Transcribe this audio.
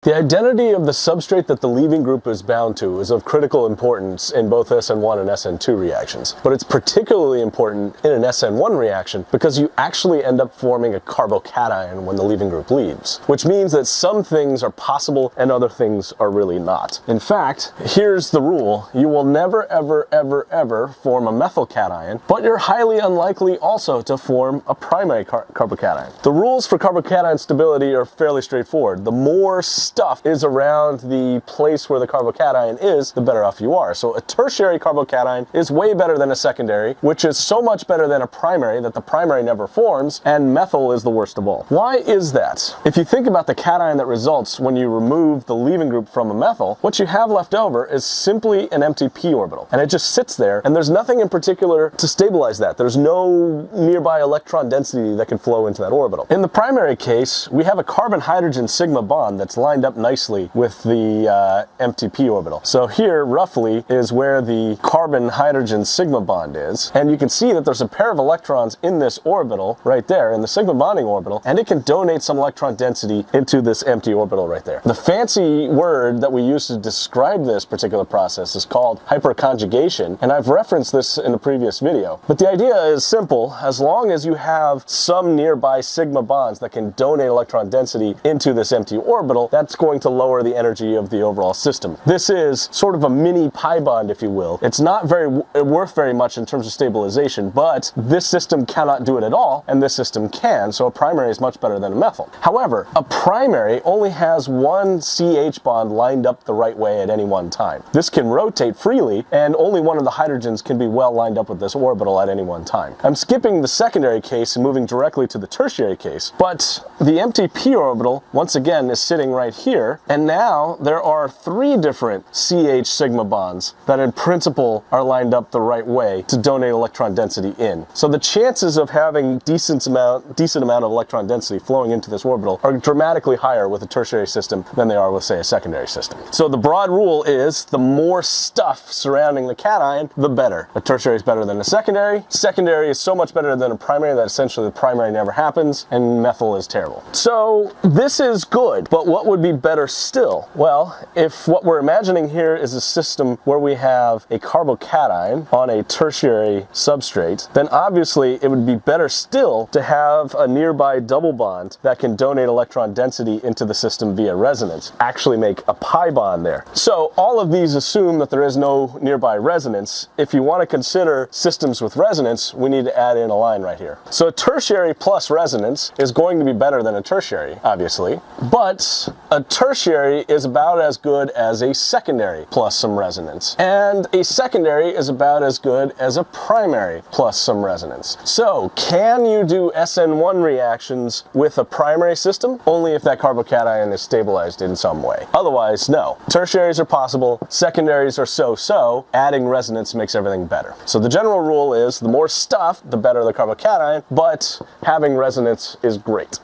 The identity of the substrate that the leaving group is bound to is of critical importance in both SN1 and SN2 reactions, but it's particularly important in an SN1 reaction because you actually end up forming a carbocation when the leaving group leaves, which means that some things are possible and other things are really not. In fact, here's the rule: you will never ever form a methyl cation, but you're highly unlikely also to form a primary carbocation. The rules for carbocation stability are fairly straightforward. The more stuff is around the place where the carbocation is, the better off you are. So a tertiary carbocation is way better than a secondary, which is so much better than a primary that the primary never forms, and methyl is the worst of all. Why is that? If you think about the cation that results when you remove the leaving group from a methyl, what you have left over is simply an empty p orbital, and it just sits there, and there's nothing in particular to stabilize that. There's no nearby electron density that can flow into that orbital. In the primary case, we have a carbon-hydrogen sigma bond that's lined up nicely with the empty p orbital. So here, roughly, is where the carbon-hydrogen sigma bond is, and you can see that there's a pair of electrons in this orbital right there, in the sigma bonding orbital, and it can donate some electron density into this empty orbital right there. The fancy word that we use to describe this particular process is called hyperconjugation, and I've referenced this in a previous video. But the idea is simple: as long as you have some nearby sigma bonds that can donate electron density into this empty orbital, that's going to lower the energy of the overall system. This is sort of a mini pi bond, if you will. It's not worth very much in terms of stabilization, but this system cannot do it at all, and this system can, so a primary is much better than a methyl. However, a primary only has one CH bond lined up the right way at any one time. This can rotate freely, and only one of the hydrogens can be well lined up with this orbital at any one time. I'm skipping the secondary case and moving directly to the tertiary case, but the empty p orbital, once again, is sitting right here, and now there are 3 different CH sigma bonds that in principle are lined up the right way to donate electron density in. So the chances of having decent amount of electron density flowing into this orbital are dramatically higher with a tertiary system than they are with, say, a secondary system. So the broad rule is the more stuff surrounding the cation, the better. A tertiary is better than a secondary. Secondary is so much better than a primary that essentially the primary never happens, and methyl is terrible. So this is good, but what would be better still? Well, if what we're imagining here is a system where we have a carbocation on a tertiary substrate, then obviously it would be better still to have a nearby double bond that can donate electron density into the system via resonance, actually make a pi bond there. So all of these assume that there is no nearby resonance. If you want to consider systems with resonance, we need to add in a line right here. So a tertiary plus resonance is going to be better than a tertiary, obviously, but a tertiary is about as good as a secondary plus some resonance, and a secondary is about as good as a primary plus some resonance. So can you do SN1 reactions with a primary system? Only if that carbocation is stabilized in some way. Otherwise, no. Tertiaries are possible, secondaries are so-so, adding resonance makes everything better. So the general rule is the more stuff, the better the carbocation, but having resonance is great.